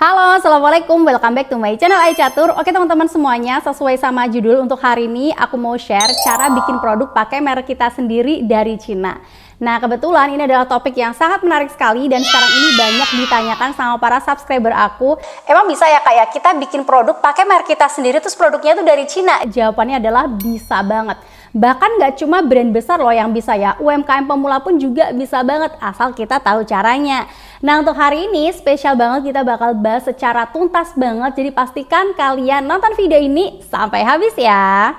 Halo, assalamualaikum, welcome back to my channel Aicatur. Oke teman-teman semuanya, sesuai sama judul untuk hari ini aku mau share cara bikin produk pakai merek kita sendiri dari Cina. Nah kebetulan ini adalah topik yang sangat menarik sekali dan sekarang ini banyak ditanyakan sama para subscriber aku. Emang bisa ya kayak kita bikin produk pakai merek kita sendiri terus produknya itu dari Cina? Jawabannya adalah bisa banget. Bahkan nggak cuma brand besar loh yang bisa ya, UMKM pemula pun juga bisa banget asal kita tahu caranya. Nah untuk hari ini spesial banget, kita bakal bahas secara tuntas banget, jadi pastikan kalian nonton video ini sampai habis ya.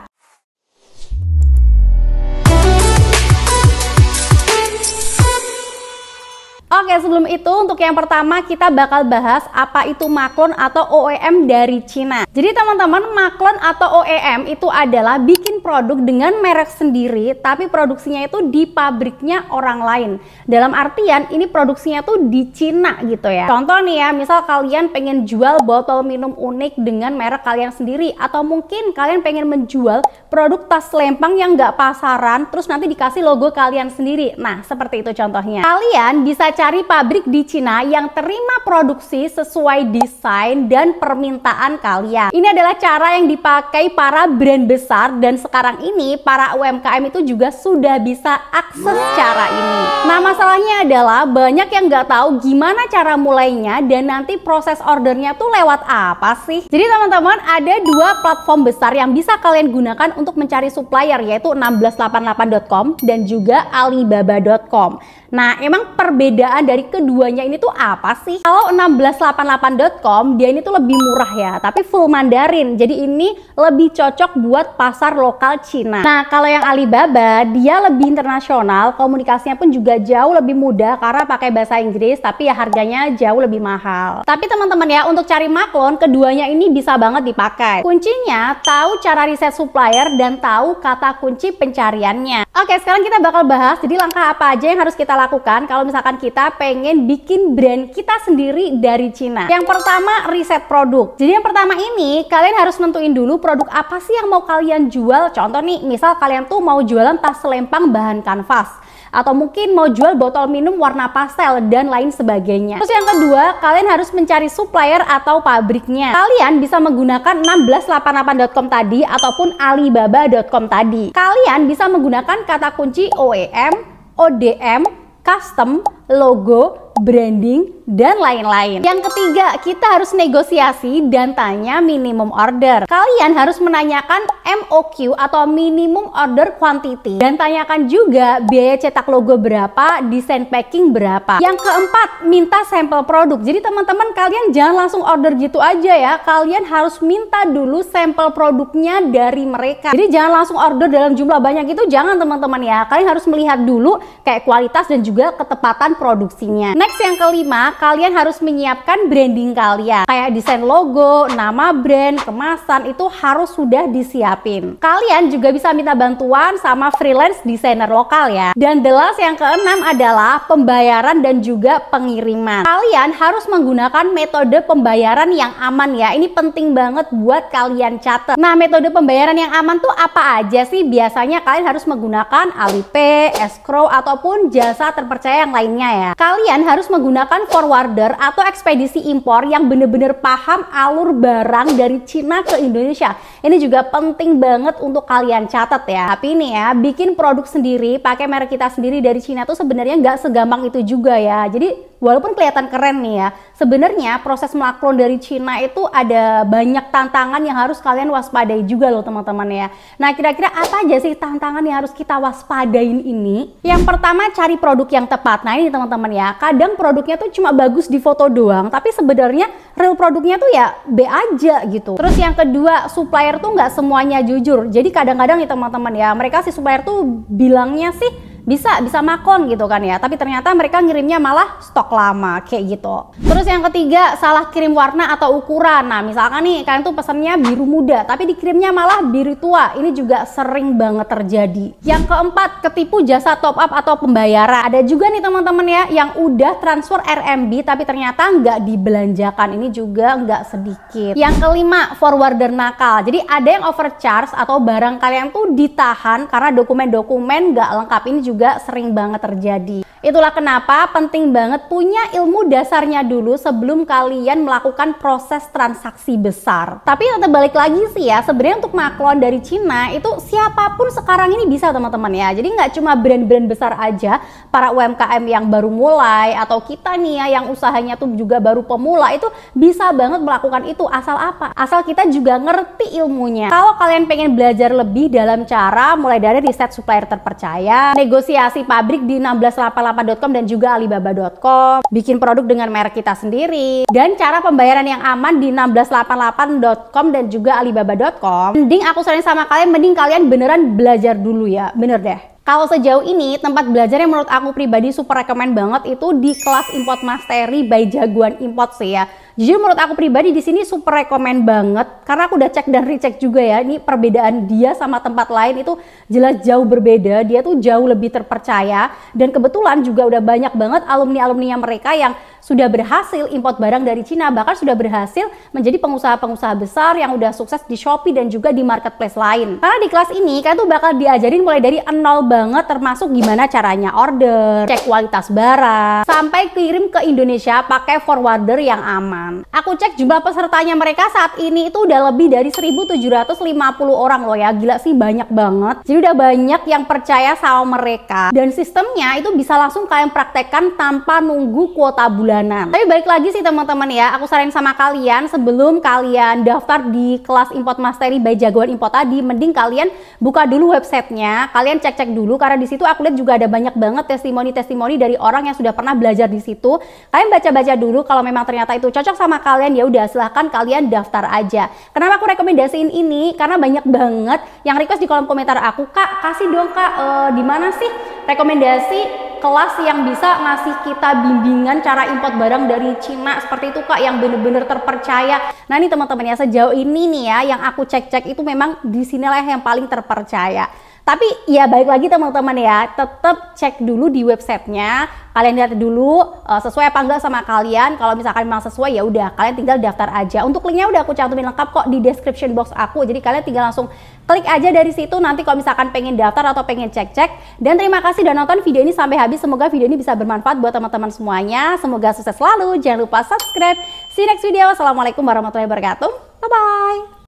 Oke, sebelum itu untuk yang pertama kita bakal bahas apa itu maklon atau OEM dari Cina. Jadi teman-teman, maklon atau OEM itu adalah bikin produk dengan merek sendiri tapi produksinya itu di pabriknya orang lain. Dalam artian ini produksinya tuh di Cina gitu ya. Contoh nih ya, misal kalian pengen jual botol minum unik dengan merek kalian sendiri, atau mungkin kalian pengen menjual produk tas lempang yang nggak pasaran terus nanti dikasih logo kalian sendiri. Nah seperti itu contohnya. Kalian bisa cari pabrik di Cina yang terima produksi sesuai desain dan permintaan kalian. Ini adalah cara yang dipakai para brand besar dan sekarang ini para UMKM itu juga sudah bisa akses cara ini. Nah masalahnya adalah banyak yang nggak tahu gimana cara mulainya dan nanti proses ordernya tuh lewat apa sih. Jadi teman-teman, ada dua platform besar yang bisa kalian gunakan untuk mencari supplier, yaitu 1688.com dan juga Alibaba.com. Nah emang perbedaan dari keduanya ini tuh apa sih? Kalau 1688.com dia ini tuh lebih murah ya, tapi full Mandarin. Jadi ini lebih cocok buat pasar lokal Cina. Nah kalau yang Alibaba dia lebih internasional, komunikasinya pun juga jauh lebih mudah karena pakai bahasa Inggris, tapi ya harganya jauh lebih mahal. Tapi teman-teman ya, untuk cari maklon keduanya ini bisa banget dipakai. Kuncinya tahu cara riset supplier dan tahu kata kunci pencariannya. Oke, sekarang kita bakal bahas jadi langkah apa aja yang harus kita lakukan kalau misalkan kita pengen bikin brand kita sendiri dari Cina. Yang pertama, riset produk. Jadi yang pertama ini kalian harus nentuin dulu produk apa sih yang mau kalian jual. Contoh nih, misal kalian tuh mau jualan tas selempang bahan kanvas, atau mungkin mau jual botol minum warna pastel dan lain sebagainya. Terus yang kedua, kalian harus mencari supplier atau pabriknya. Kalian bisa menggunakan 1688.com tadi ataupun Alibaba.com tadi. Kalian bisa menggunakan kata kunci OEM, ODM, custom, logo, branding, dan lain-lain. Yang ketiga, kita harus negosiasi dan tanya minimum order. Kalian harus menanyakan MOQ atau minimum order quantity, dan tanyakan juga biaya cetak logo berapa, desain packing berapa. Yang keempat, minta sampel produk. Jadi teman-teman, kalian jangan langsung order gitu aja ya. Kalian harus minta dulu sampel produknya dari mereka. Jadi jangan langsung order dalam jumlah banyak itu, jangan teman-teman ya. Kalian harus melihat dulu kayak kualitas dan juga ketepatan produksinya. Next yang kelima, kalian harus menyiapkan branding kalian. Kayak desain logo, nama brand, kemasan itu harus sudah disiapin. Kalian juga bisa minta bantuan sama freelance desainer lokal ya. Dan the last yang keenam adalah pembayaran dan juga pengiriman. Kalian harus menggunakan metode pembayaran yang aman ya. Ini penting banget buat kalian catat. Nah metode pembayaran yang aman tuh apa aja sih? Biasanya kalian harus menggunakan Alipay, escrow, ataupun jasa terpercaya yang lainnya ya. Kalian harus menggunakan forwarder atau ekspedisi impor yang bener-bener paham alur barang dari Cina ke Indonesia. Ini juga penting banget untuk kalian catat ya. Tapi ini ya, bikin produk sendiri pakai merek kita sendiri dari Cina tuh sebenarnya nggak segampang itu juga ya. Jadi walaupun kelihatan keren nih ya, sebenarnya proses maklon dari Cina itu ada banyak tantangan yang harus kalian waspadai juga loh teman-teman ya. Nah kira-kira apa aja sih tantangan yang harus kita waspadain ini? Yang pertama, cari produk yang tepat. Nah ini teman-teman ya, kadang produknya tuh cuma bagus di foto doang, tapi sebenarnya real produknya tuh ya B aja gitu. Terus yang kedua, supplier tuh nggak semuanya jujur. Jadi kadang-kadang nih teman-teman ya, mereka si supplier tuh bilangnya sih bisa maklon gitu kan ya, tapi ternyata mereka ngirimnya malah stok lama kayak gitu. Terus yang ketiga, salah kirim warna atau ukuran. Nah misalkan nih kalian tuh pesannya biru muda tapi dikirimnya malah biru tua, ini juga sering banget terjadi. Yang keempat, ketipu jasa top up atau pembayaran. Ada juga nih teman-teman ya yang udah transfer RMB tapi ternyata nggak dibelanjakan, ini juga nggak sedikit. Yang kelima, forwarder nakal. Jadi ada yang overcharge atau barang kalian tuh ditahan karena dokumen-dokumen nggak lengkap, ini juga sering banget terjadi. Itulah kenapa penting banget punya ilmu dasarnya dulu sebelum kalian melakukan proses transaksi besar. Tapi tetap balik lagi sih ya, sebenarnya untuk maklon dari Cina itu siapapun sekarang ini bisa teman-teman ya. Jadi nggak cuma brand-brand besar aja, para UMKM yang baru mulai atau kita nih ya yang usahanya tuh juga baru pemula itu bisa banget melakukan itu. Asal apa? Asal kita juga ngerti ilmunya. Kalau kalian pengen belajar lebih dalam cara mulai dari riset supplier terpercaya, negosiasi pabrik di 1688.com dan juga alibaba.com, bikin produk dengan merek kita sendiri, dan cara pembayaran yang aman di 1688.com dan juga alibaba.com, mending aku saranin sama kalian, mending kalian beneran belajar dulu ya, bener deh. Kalau sejauh ini tempat belajar yang menurut aku pribadi super rekomend banget itu di kelas Import Mastery by Jagoan Import sih ya. Jujur menurut aku pribadi di sini super rekomend banget karena aku udah cek dan recheck juga ya. Ini perbedaan dia sama tempat lain itu jelas jauh berbeda. Dia tuh jauh lebih terpercaya dan kebetulan juga udah banyak banget alumni-alumninya mereka yang sudah berhasil import barang dari Cina, bahkan sudah berhasil menjadi pengusaha-pengusaha besar yang udah sukses di Shopee dan juga di marketplace lain. Karena di kelas ini kalian tuh bakal diajarin mulai dari nol banget, termasuk gimana caranya order, cek kualitas barang, sampai kirim ke Indonesia pakai forwarder yang aman. Aku cek jumlah pesertanya mereka saat ini itu udah lebih dari 1.750 orang loh ya, gila sih banyak banget. Jadi udah banyak yang percaya sama mereka dan sistemnya itu bisa langsung kalian praktekkan tanpa nunggu kuota bulan. Tapi balik lagi sih teman-teman ya, aku saranin sama kalian sebelum kalian daftar di kelas Import Mastery by Jagoan Import tadi, mending kalian buka dulu websitenya, kalian cek-cek dulu karena di situ aku lihat juga ada banyak banget testimoni-testimoni dari orang yang sudah pernah belajar di situ. Kalian baca-baca dulu, kalau memang ternyata itu cocok sama kalian ya udah silahkan kalian daftar aja. Kenapa aku rekomendasiin ini? Karena banyak banget yang request di kolom komentar aku, Kak kasih dong Kak di mana sih rekomendasi kelas yang bisa ngasih kita bimbingan cara import barang dari Cina seperti itu Kak, yang bener-bener terpercaya. Nah ini teman-teman ya, sejauh ini nih ya yang aku cek-cek itu memang di sinilah yang paling terpercaya. Tapi ya balik lagi teman-teman ya, tetap cek dulu di websitenya, kalian lihat dulu sesuai apa enggak sama kalian. Kalau misalkan memang sesuai ya udah kalian tinggal daftar aja. Untuk linknya udah aku cantumin lengkap kok di description box aku, jadi kalian tinggal langsung klik aja dari situ nanti kalau misalkan pengen daftar atau pengen cek-cek. Dan terima kasih udah nonton video ini sampai habis, semoga video ini bisa bermanfaat buat teman-teman semuanya. Semoga sukses selalu, jangan lupa subscribe. See you next video. Wassalamualaikum warahmatullahi wabarakatuh. Bye bye.